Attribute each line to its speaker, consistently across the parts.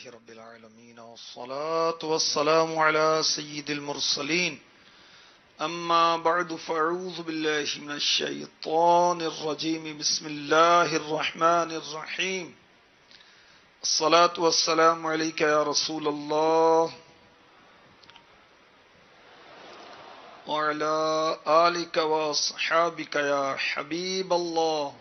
Speaker 1: رب العالمين والصلاة والسلام على سيد المرسلين أما بعد فأعوذ بالله من الشيطان الرجيم بسم الله الرحمن الرحيم الصلاة والسلام عليك يا رسول الله وعلى آلك وأصحابك يا حبيب الله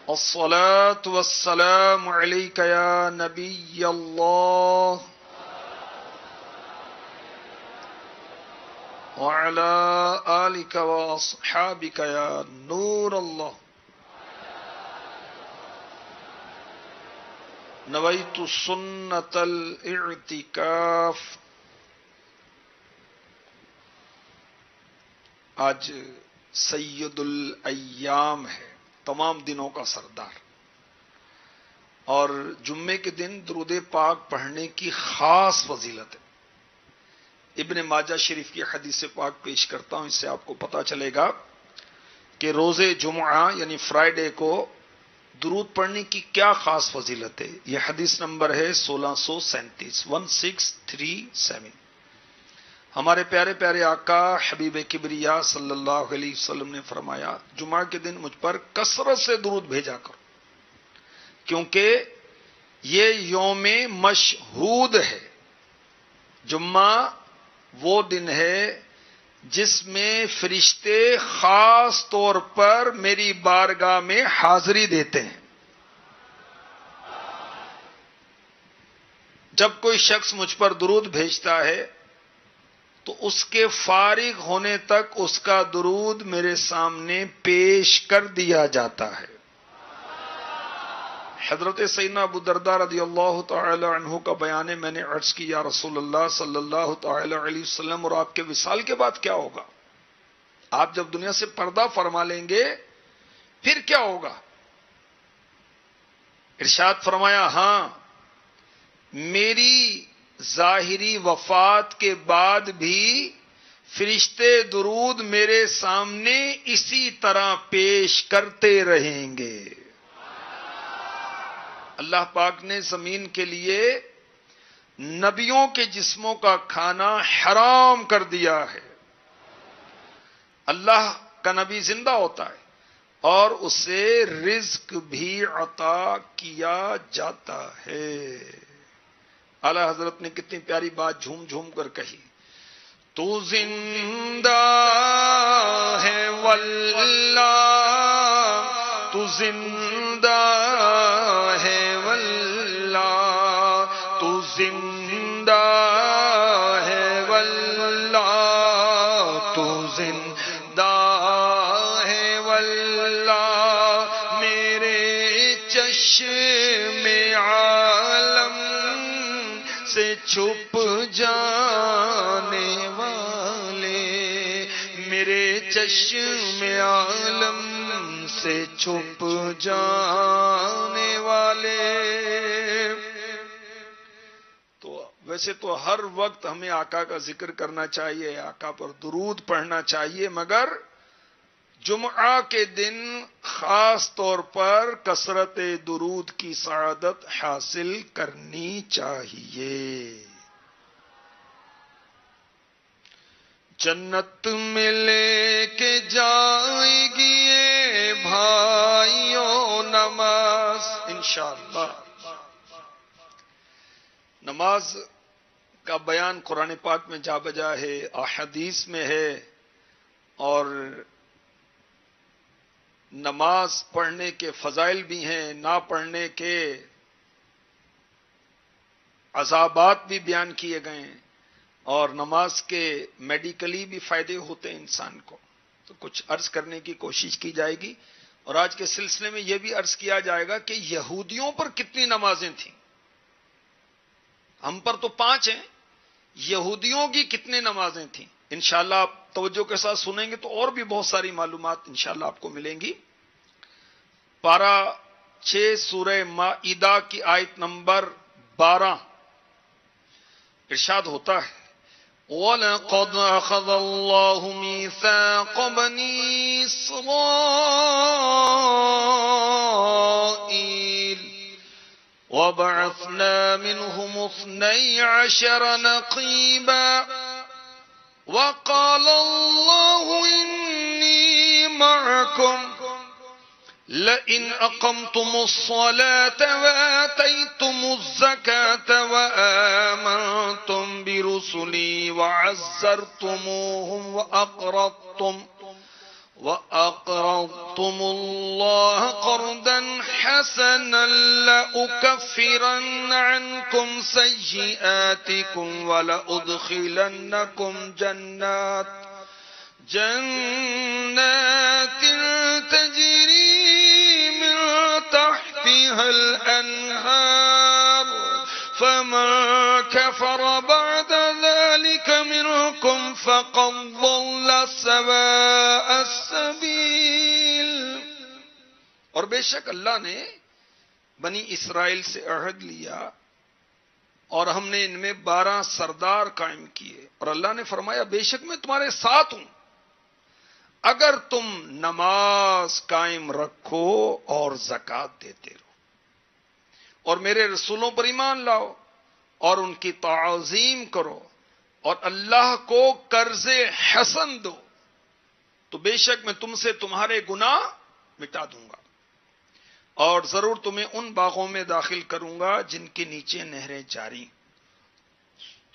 Speaker 1: الصلاة والسلام عليك يا نبي الله وعلى آلك وأصحابك يا نور الله نويت سنة الاعتكاف. آج سید الایام ہے، تمام دنوں کا سردار، اور جمعے کے دن درود پاک پڑھنے کی خاص فضیلت ہے. ابن ماجہ شریف کی حدیث پاک پیش کرتا ہوں، اس سے آپ کو پتا چلے گا کہ روز جمعہ یعنی فرائیڈے کو درود پڑھنے کی کیا خاص فضیلت ہے. یہ حدیث نمبر ہے 1637 1637. ہمارے پیارے پیارے آقا حبیب کبریا صلی اللہ علیہ وسلم نے فرمایا، جمعہ کے دن مجھ پر کثرت سے درود بھیجا کرو، کیونکہ یہ یوم مشہود ہے. جمعہ وہ دن ہے جس میں فرشتے خاص طور پر میری بارگاہ میں حاضری دیتے ہیں. جب کوئی شخص مجھ پر درود بھیجتا ہے تو اس کے فارغ ہونے تک اس کا درود میرے سامنے پیش کر دیا جاتا ہے. حضرت سیدنا ابو درداء رضی اللہ تعالی عنہ کا بیان ہے. میں نے عرض کی، یا رسول اللہ صلی اللہ تعالی علیہ وسلم، اور آپ کے وصال کے بعد کیا ہوگا؟ آپ جب دنیا سے پردہ فرما لیں گے پھر کیا ہوگا؟ ارشاد فرمایا، ہاں، میری ظاہری وفات کے بعد بھی فرشتے درود میرے سامنے اسی طرح پیش کرتے رہیں گے. اللہ پاک نے زمین کے لیے نبیوں کے جسموں کا کھانا حرام کر دیا ہے. اللہ کا نبی زندہ ہوتا ہے اور اسے رزق بھی عطا کیا جاتا ہے. اعلی حضرت نے کتنی پیاری بات جھوم جھوم کر کہی، تو زندہ ہے واللہ، تو زندہ ہے واللہ، تو زندہ ہے واللہ، تو زندہ ہے واللہ، میرے چشم عالم سے چھپ جانے والے، میرے چشم عالم سے چھپ جانے والے. تو ویسے تو ہر وقت ہمیں آقا کا ذکر کرنا چاہیے، آقا پر درود پڑھنا چاہیے، مگر جمعہ کے دن خاص طور پر کثرت درود کی سعادت حاصل کرنی چاہیے. جنت میں لے کے جائے گی یہ بھائیوں نماز انشاءاللہ. نماز کا بیان قرآن پاک میں جا بجا ہے، احادیث میں ہے، اور نماز پڑھنے کے فضائل بھی ہیں، نہ پڑھنے کے عذابات بھی بیان کیے گئے ہیں، اور نماز کے میڈیکلی بھی فائدے ہوتے ہیں انسان کو. تو کچھ عرض کرنے کی کوشش کی جائے گی، اور آج کے سلسلے میں یہ بھی عرض کیا جائے گا کہ یہودیوں پر کتنی نمازیں تھیں. ہم پر تو 5 ہیں، یہودیوں کی کتنی نمازیں تھیں. انشاءاللہ آپ توجہ کے ساتھ سنیں گے تو اور بھی بہت ساری معلومات انشاءاللہ آپ کو ملیں گی. پارہ 6 سورہ مائدہ کی آیت نمبر 12 ارشاد ہوتا ہے، وَلَقَدْ أَخَذَ اللَّهُ مِيثَاقَ بَنِي إِسْرَائِيلَ وبعثنا منهم 12 نقيبا وقال الله إني معكم لئن أقمتم الصلاة وآتيتم الزكاة وآمنتم برسلي وعزرتموهم وأقرضتم الله قرضا حسنا لأكفرن عنكم سيئاتكم ولأدخلنكم جنات تجري من تحتها الأنهار فمن كفر بعد ذلك منكم فقد ضل سواء السبيل. اور بے شک اللہ نے بنی اسرائیل سے عہد لیا اور ہم نے ان میں 12 سردار قائم کیے، اور اللہ نے فرمایا بے شک میں تمہارے ساتھ ہوں اگر تم نماز قائم رکھو اور زکوٰۃ دیتے رہو اور میرے رسولوں پر ایمان لاؤ اور ان کی تعظیم کرو اور اللہ کو قرض حسن دو تو بے شک میں تم سے تمہارے گناہ مٹا دوں گا اور ضرور تمہیں ان باغوں میں داخل کروں گا جن کے نیچے نہریں جاری.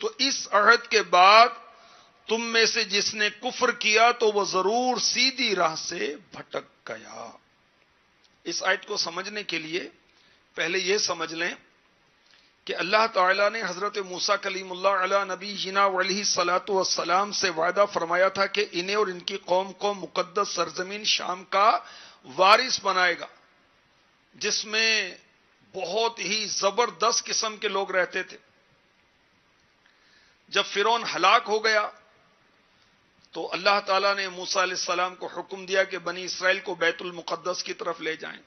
Speaker 1: تو اس عہد کے بعد تم میں سے جس نے کفر کیا تو وہ ضرور سیدھی راہ سے بھٹک گیا. اس آیت کو سمجھنے کے لیے پہلے یہ سمجھ لیں کہ اللہ تعالیٰ نے حضرت موسیٰ کلیم اللہ علیہ نبی جنا علیہ الصلاۃ والسلام سے وعدہ فرمایا تھا کہ انہیں اور ان کی قوم کو مقدس سرزمین شام کا وارث بنائے گا جس میں بہت ہی زبردست قسم کے لوگ رہتے تھے. جب فرعون ہلاک ہو گیا تو اللہ تعالیٰ نے موسیٰ علیہ السلام کو حکم دیا کہ بنی اسرائیل کو بیت المقدس کی طرف لے جائیں،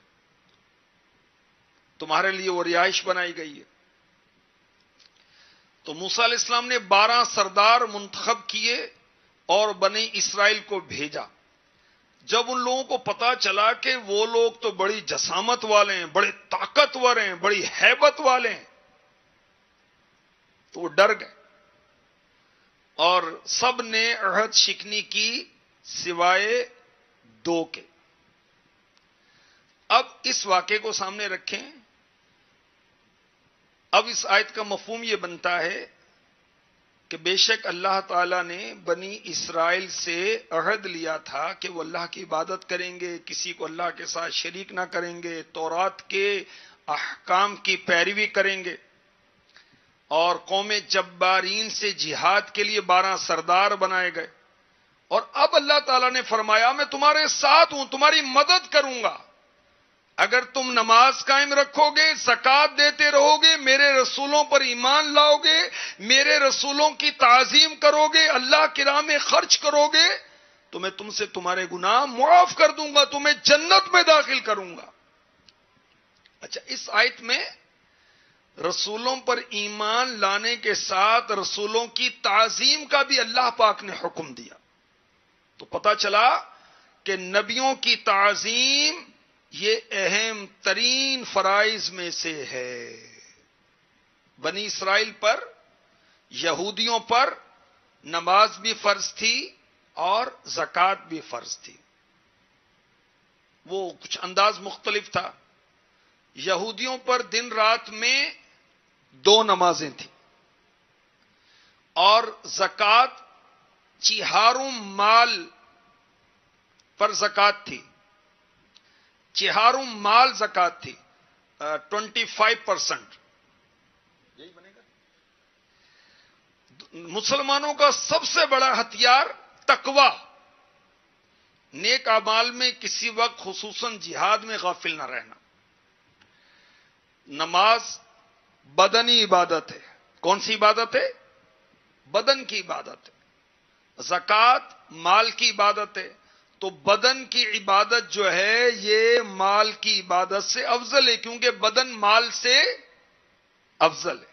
Speaker 1: تمہارے لیے وہ رہائش بنائی گئی ہے. تو موسیٰ علیہ السلام نے 12 سردار منتخب کیے اور بنی اسرائیل کو بھیجا. جب ان لوگوں کو پتا چلا کہ وہ لوگ تو بڑی جسامت والے ہیں، بڑے طاقتور ہیں، بڑی ہیبت والے ہیں، تو وہ ڈر گئے اور سب نے عہد شکنی کی سوائے 2 کے. اب اس واقعے کو سامنے رکھیں. اب اس آیت کا مفہوم یہ بنتا ہے کہ بے شک اللہ تعالیٰ نے بنی اسرائیل سے عہد لیا تھا کہ وہ اللہ کی عبادت کریں گے، کسی کو اللہ کے ساتھ شریک نہ کریں گے، تورات کے احکام کی پیروی کریں گے، اور قوم جبارین سے جہاد کے لیے 12 سردار بنائے گئے. اور اب اللہ تعالیٰ نے فرمایا میں تمہارے ساتھ ہوں، تمہاری مدد کروں گا اگر تم نماز قائم رکھو گے، زکوٰۃ دیتے رہو گے، میرے رسولوں پر ایمان لاؤ گے، میرے رسولوں کی تعظیم کرو گے، اللہ کی راہ میں خرچ کرو گے تو میں تم سے تمہارے گناہ معاف کر دوں گا، تمہیں جنت میں داخل کروں گا. اچھا، اس آیت میں رسولوں پر ایمان لانے کے ساتھ رسولوں کی تعظیم کا بھی اللہ پاک نے حکم دیا. تو پتہ چلا کہ نبیوں کی تعظیم یہ اہم ترین فرائض میں سے ہے. بنی اسرائیل پر، یہودیوں پر نماز بھی فرض تھی اور زکوٰۃ بھی فرض تھی. وہ کچھ انداز مختلف تھا. یہودیوں پر دن رات میں 2 نمازیں تھیں اور زکوٰۃ چہاروں مال پر زکوٰۃ تھی. چہاروں مال زکوٰۃ تھی، 25%. یہی بنے گا. مسلمانوں کا سب سے بڑا ہتھیار تقوی، نیک اعمال میں کسی وقت خصوصاً جہاد میں غافل نہ رہنا. نماز بدنی عبادت ہے. کون سی عبادت ہے؟ بدن کی عبادت ہے. زکوٰۃ مال کی عبادت ہے. تو بدن کی عبادت جو ہے یہ مال کی عبادت سے افضل ہے، کیونکہ بدن مال سے افضل ہے.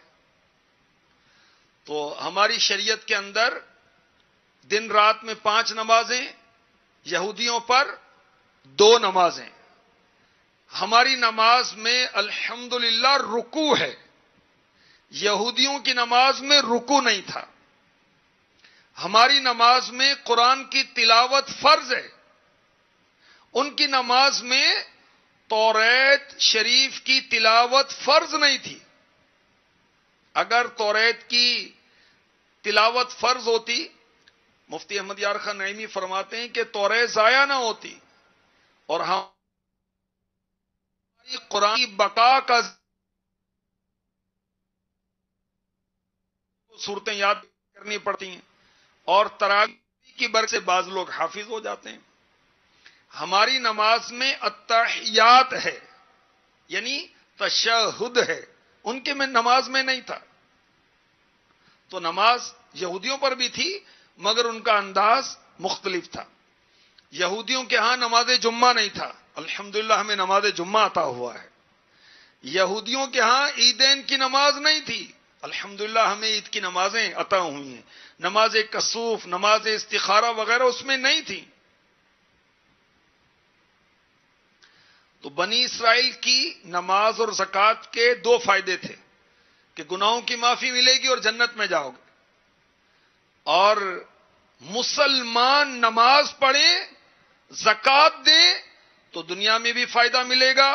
Speaker 1: تو ہماری شریعت کے اندر دن رات میں 5 نمازیں، یہودیوں پر 2 نمازیں. ہماری نماز میں الحمدللہ رکوع ہے، یہودیوں کی نماز میں رکوع نہیں تھا۔ ہماری نماز میں قرآن کی تلاوت فرض ہے، ان کی نماز میں توریت شریف کی تلاوت فرض نہیں تھی۔ اگر توریت کی تلاوت فرض ہوتی، مفتی احمد یار خان نعیمی فرماتے ہیں کہ توریت ضائع نہ ہوتی اور ہماری قرآن کی بقا کا صورتیں یاد کرنی پڑتی ہیں، اور تراویح کی برکت سے بعض لوگ حافظ ہو جاتے ہیں۔ ہماری نماز میں التحیات ہے، یعنی تشہد ہے، ان کے میں نماز میں نہیں تھا۔ تو نماز یہودیوں پر بھی تھی مگر ان کا انداز مختلف تھا۔ یہودیوں کے ہاں نماز جمعہ نہیں تھا، الحمدللہ ہمیں نماز جمعہ عطا ہوا ہے۔ یہودیوں کے ہاں عیدین کی نماز نہیں تھی، الحمدللہ ہمیں عید کی نمازیں عطا ہوئی ہیں۔ نماز کسوف، نماز استخارہ وغیرہ اس میں نہیں تھی۔ تو بنی اسرائیل کی نماز اور زکوٰۃ کے دو فائدے تھے کہ گناہوں کی معافی ملے گی اور جنت میں جاؤ گے، اور مسلمان نماز پڑھیں، زکوٰۃ دیں تو دنیا میں بھی فائدہ ملے گا،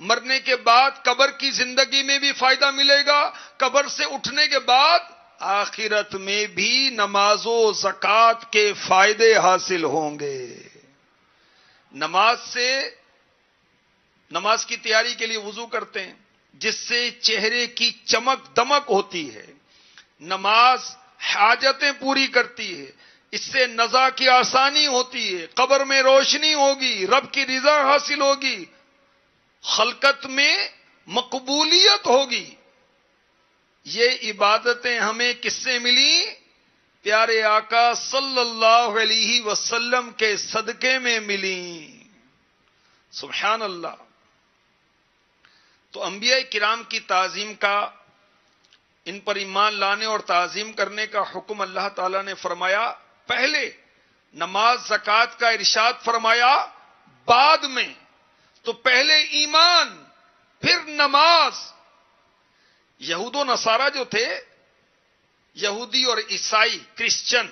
Speaker 1: مرنے کے بعد قبر کی زندگی میں بھی فائدہ ملے گا، قبر سے اٹھنے کے بعد آخرت میں بھی نماز و زکوٰۃ کے فائدے حاصل ہوں گے۔ نماز کی تیاری کے لیے وضو کرتے ہیں جس سے چہرے کی چمک دمک ہوتی ہے، نماز حاجتیں پوری کرتی ہے، اس سے نزا کی آسانی ہوتی ہے، قبر میں روشنی ہوگی، رب کی رضا حاصل ہوگی، خلقت میں مقبولیت ہوگی۔ یہ عبادتیں ہمیں کس سے ملی؟ پیارے آقا صلی اللہ علیہ وسلم کے صدقے میں ملی۔ سبحان اللہ۔ تو انبیاء کرام کی تعظیم کا، ان پر ایمان لانے اور تعظیم کرنے کا حکم اللہ تعالیٰ نے فرمایا، پہلے نماز زکوٰۃ کا ارشاد فرمایا، بعد میں تو پہلے ایمان پھر نماز۔ یہود و نصارہ جو تھے، یہودی اور عیسائی کرسچن،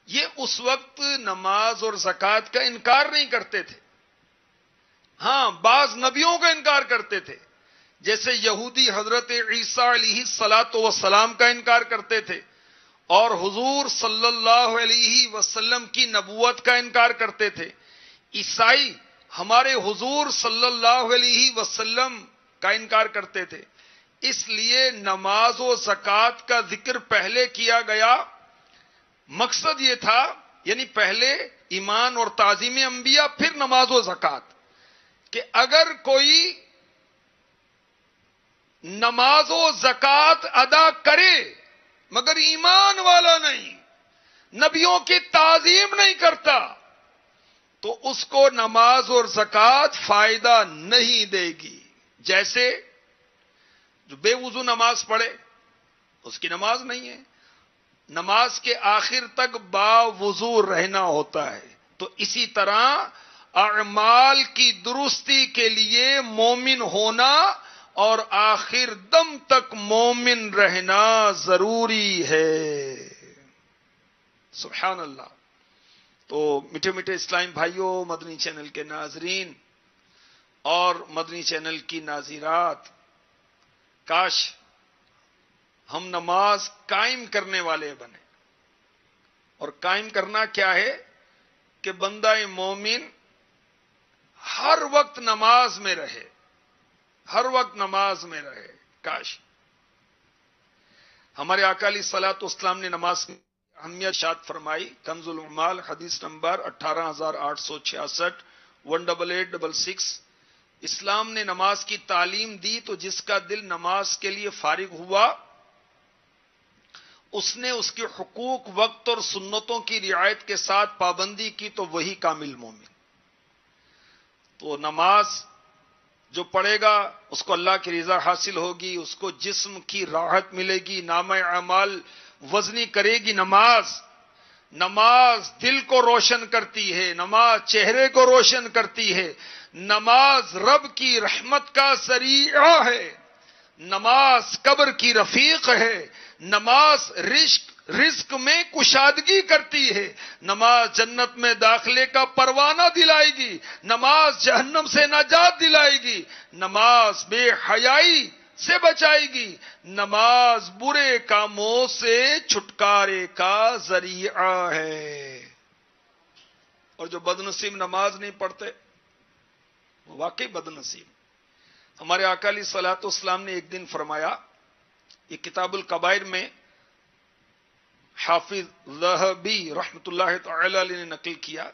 Speaker 1: یہ اس وقت نماز اور زکوٰۃ کا انکار نہیں کرتے تھے۔ ہاں، بعض نبیوں کا انکار کرتے تھے، جیسے یہودی حضرت عیسیٰ علیہ الصلاۃ والسلام کا انکار کرتے تھے، اور حضور صلی اللہ علیہ وسلم کی نبوت کا انکار کرتے تھے۔ عیسائی ہمارے حضور صلی اللہ علیہ وسلم کا انکار کرتے تھے۔ اس لیے نماز و زکوٰۃ کا ذکر پہلے کیا گیا، مقصد یہ تھا، یعنی پہلے ایمان اور تعظیم انبیاء پھر نماز و زکوٰۃ، کہ اگر کوئی نماز و زکوٰۃ ادا کرے مگر ایمان والا نہیں، نبیوں کی تعظیم نہیں کرتا، تو اس کو نماز اور زکوٰۃ فائدہ نہیں دے گی۔ جیسے جو بے وضو نماز پڑھے اس کی نماز نہیں ہے، نماز کے آخر تک با وضو رہنا ہوتا ہے۔ تو اسی طرح اعمال کی درستی کے لیے مومن ہونا اور آخر دم تک مومن رہنا ضروری ہے۔ سبحان اللہ۔ تو میٹھے میٹھے اسلام بھائیوں، مدنی چینل کے ناظرین اور مدنی چینل کی ناظرات، کاش ہم نماز قائم کرنے والے بنے۔ اور قائم کرنا کیا ہے کہ بندہ مومن ہر وقت نماز میں رہے، ہر وقت نماز میں رہے۔ کاش ہمارے آقا علیہ الصلوۃ والسلام نے نماز کی اہمیت ارشاد فرمائی، کنز الاعمال حدیث نمبر 18866 18866۔ اسلام نے نماز کی تعلیم دی تو جس کا دل نماز کے لیے فارغ ہوا، اس نے اس کے حقوق، وقت اور سنتوں کی رعایت کے ساتھ پابندی کی تو وہی کامل مومن۔ تو نماز جو پڑھے گا اس کو اللہ کی رضا حاصل ہوگی، اس کو جسم کی راحت ملے گی، نامہ اعمال وزنی کرے گی نماز۔ نماز دل کو روشن کرتی ہے، نماز چہرے کو روشن کرتی ہے، نماز رب کی رحمت کا ذریعہ ہے، نماز قبر کی رفیق ہے، نماز رزق میں کشادگی کرتی ہے، نماز جنت میں داخلے کا پروانہ دلائے گی، نماز جہنم سے نجات دلائے گی، نماز بے حیائی سے بچائے گی، نماز برے کاموں سے چھٹکارے کا ذریعہ ہے۔ اور جو بد نصیب نماز نہیں پڑھتے وہ واقعی بد نصیب۔ ہمارے آقا علیہ الصلوۃ والسلام نے ایک دن فرمایا، یہ کتاب الکبائر میں حافظ ذہبی رحمۃ اللہ تعالی علیہ نے نقل کیا،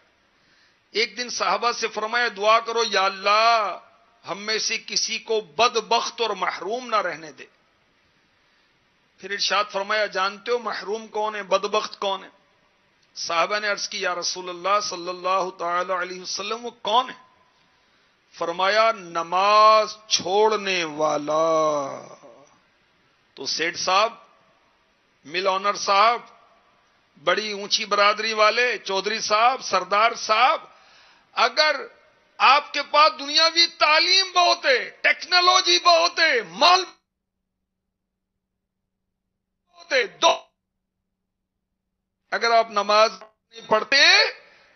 Speaker 1: ایک دن صحابہ سے فرمایا دعا کرو یا اللہ ہم میں سے کسی کو بدبخت اور محروم نہ رہنے دے۔ پھر ارشاد فرمایا جانتے ہو محروم کون ہے، بدبخت کون ہے؟ صحابہ نے عرض کی یا رسول اللہ صلی اللہ تعالی علیہ وسلم وہ کون ہے؟ فرمایا نماز چھوڑنے والا۔ تو سیٹھ صاحب، مل آنر صاحب، بڑی اونچی برادری والے، چودھری صاحب، سردار صاحب، اگر آپ کے پاس دنیاوی تعلیم بہت ہے، ٹیکنالوجی بہت ہے، مال بہت ہے، اگر آپ نماز نہیں پڑھتے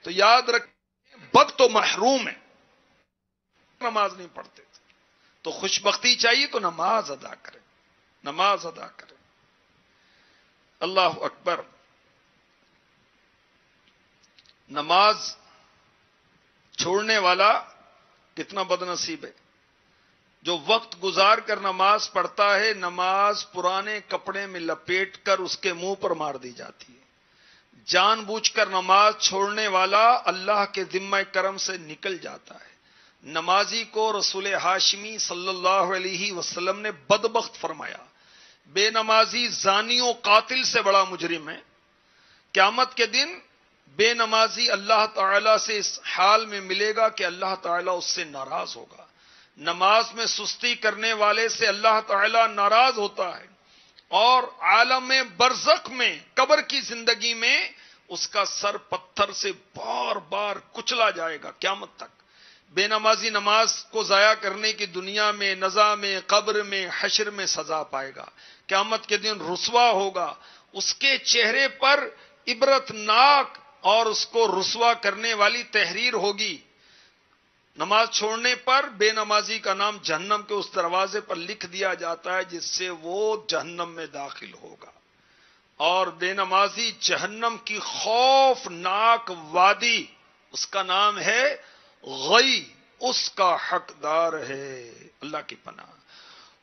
Speaker 1: تو یاد رکھیں بد تو محروم ہے۔ نماز نہیں پڑھتے تو خوش بختی چاہیے تو نماز ادا کریں، نماز ادا کریں۔ اللہ اکبر۔ نماز چھوڑنے والا کتنا بد نصیب ہے۔ جو وقت گزار کر نماز پڑھتا ہے، نماز پرانے کپڑے میں لپیٹ کر اس کے منہ پر مار دی جاتی ہے۔ جان بوجھ کر نماز چھوڑنے والا اللہ کے ذمہ کرم سے نکل جاتا ہے۔ نمازی کو رسول ہاشمی صلی اللہ علیہ وسلم نے بدبخت فرمایا۔ بے نمازی زانی و قاتل سے بڑا مجرم ہے۔ قیامت کے دن بے نمازی اللہ تعالیٰ سے اس حال میں ملے گا کہ اللہ تعالیٰ اس سے ناراض ہوگا۔ نماز میں سستی کرنے والے سے اللہ تعالیٰ ناراض ہوتا ہے، اور عالم برزخ میں قبر کی زندگی میں اس کا سر پتھر سے بار بار کچلا جائے گا قیامت تک۔ بے نمازی نماز کو ضائع کرنے کی دنیا میں، نزا میں، قبر میں، حشر میں سزا پائے گا، قیامت کے دن رسوا ہوگا۔ اس کے چہرے پر عبرت ناک اور اس کو رسوا کرنے والی تحریر ہوگی۔ نماز چھوڑنے پر بے نمازی کا نام جہنم کے اس دروازے پر لکھ دیا جاتا ہے جس سے وہ جہنم میں داخل ہوگا، اور بے نمازی جہنم کی خوفناک وادی، اس کا نام ہے غی، اس کا حقدار ہے۔ اللہ کی پناہ۔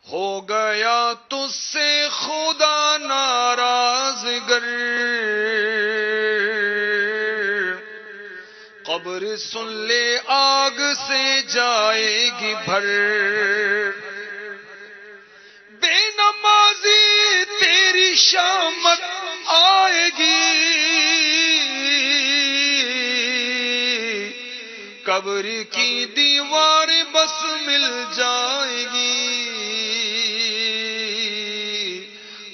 Speaker 1: ہو گیا تجھ سے خدا ناراض گر، قبر سن لے آگ سے جائے گی بھر، بے نمازی تیری شامت آئے گی، قبر کی دیوار بس مل جائے گی،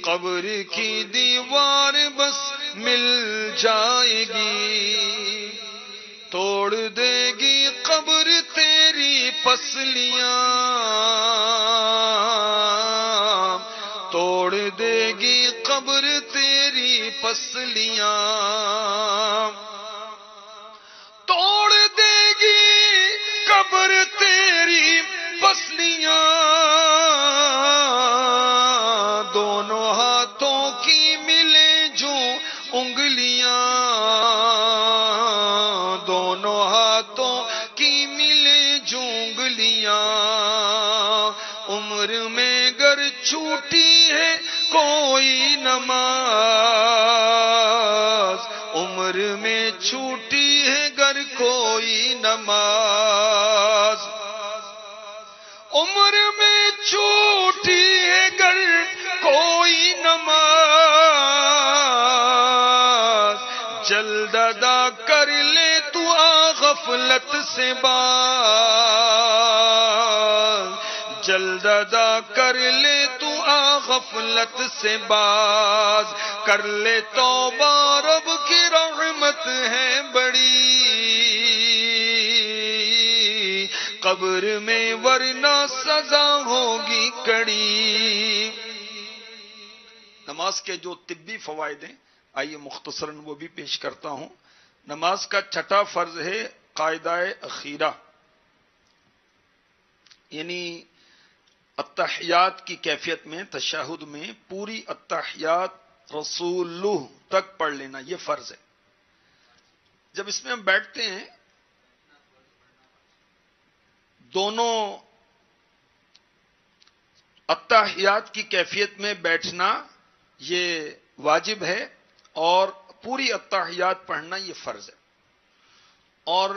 Speaker 1: قبر کی دیوار بس مل جائے گی، توڑ دے گی قبر تیری پسلیاں، توڑ دے گی قبر تیری پسلیاں، توڑ دے گی قبر تیری پسلیاں، دونوں ہاتھوں کی ملے جو انگلیاں، دونوں ہاتھوں کی ملے جو انگلیاں، عمر میں گر چھوٹی ہے کوئی نماز، عمر میں چھوٹی ہے گر کوئی نماز، عمر میں چھوٹی ہے گر کوئی نماز، جلد ادا کر لے تو آ غفلت سے باز، جلد ادا کر لے تو آ غفلت سے باز، کر لے توبہ رب کی رحمت بات ہے بڑی قبر میں ورنہ سزا ہوگی کڑی. نماز کے جو طبی فوائد ہیں آئیے مختصراً وہ بھی پیش کرتا ہوں. نماز کا چھٹا فرض ہے قاعدہ اخیرہ، یعنی التحیات کی کیفیت میں، تشہد میں پوری التحیات رسول تک پڑھ لینا، یہ فرض ہے. جب اس میں ہم بیٹھتے ہیں دونوں التحیات کی کیفیت میں بیٹھنا یہ واجب ہے اور پوری التحیات پڑھنا یہ فرض ہے. اور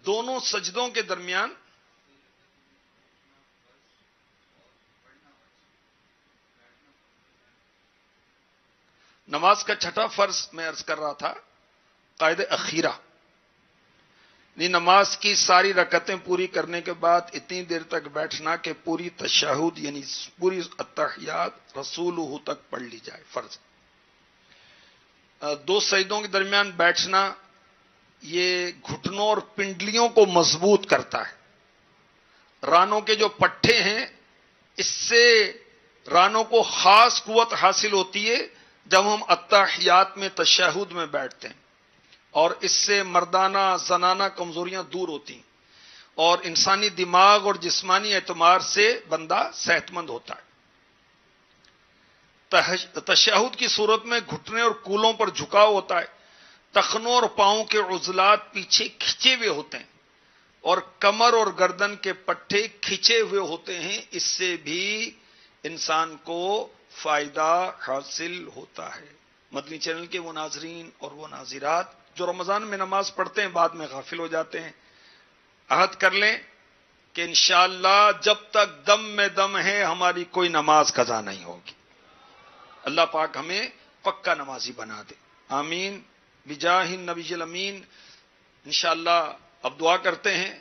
Speaker 1: دونوں سجدوں کے درمیان نماز کا چھٹا فرض میں عرض کر رہا تھا قاعدہ اخیرہ، نماز کی ساری رکعتیں پوری کرنے کے بعد اتنی دیر تک بیٹھنا کہ پوری تشہد یعنی پوری التحیات رسولہ تک پڑھ لی جائے، فرض. دو سجدوں کے درمیان بیٹھنا یہ گھٹنوں اور پنڈلیوں کو مضبوط کرتا ہے. رانوں کے جو پٹھے ہیں اس سے رانوں کو خاص قوت حاصل ہوتی ہے جب ہم التحیات میں تشہد میں بیٹھتے ہیں، اور اس سے مردانہ زنانہ کمزوریاں دور ہوتی ہیں اور انسانی دماغ اور جسمانی اعتبار سے بندہ صحت مند ہوتا ہے. تشہد کی صورت میں گھٹنے اور کولوں پر جھکاؤ ہوتا ہے، ٹخنوں اور پاؤں کے عضلات پیچھے کھچے ہوئے ہوتے ہیں اور کمر اور گردن کے پٹھے کھچے ہوئے ہوتے ہیں. اس سے بھی انسان کو فائدہ حاصل ہوتا ہے. مدنی چینل کے وہ ناظرین اور وہ ناظرات جو رمضان میں نماز پڑھتے ہیں بعد میں غافل ہو جاتے ہیں، عہد کر لیں کہ انشاءاللہ جب تک دم میں دم ہے ہماری کوئی نماز قضا نہیں ہوگی. اللہ پاک ہمیں پکا نمازی بنا دے، آمین بجاہ النبی الامین. انشاءاللہ اب دعا کرتے ہیں.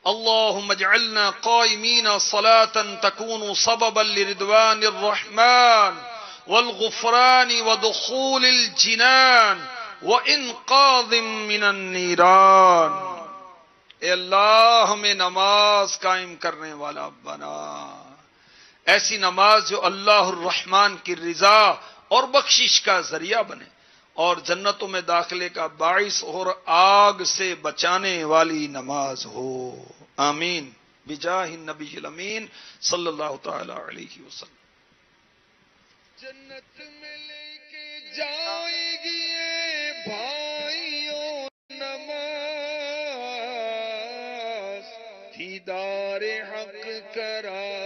Speaker 1: اللہم اجعلنا قائمین صلاة تکون سببا لرضوان الرحمن والغفران ودخول الجنان وانقاذ من النیران. اے اللہ ہمیں نماز قائم کرنے والا بنا، ایسی نماز جو اللہ الرحمن کی رضا اور بخشش کا ذریعہ بنے اور جنتوں میں داخلے کا باعث اور آگ سے بچانے والی نماز ہو، آمین بجاہ النبی الامین صلی اللہ تعالی علیہ وسلم. جنت میں لے کے جائے گی اے بھائیوں نماز، دیدار حق کرا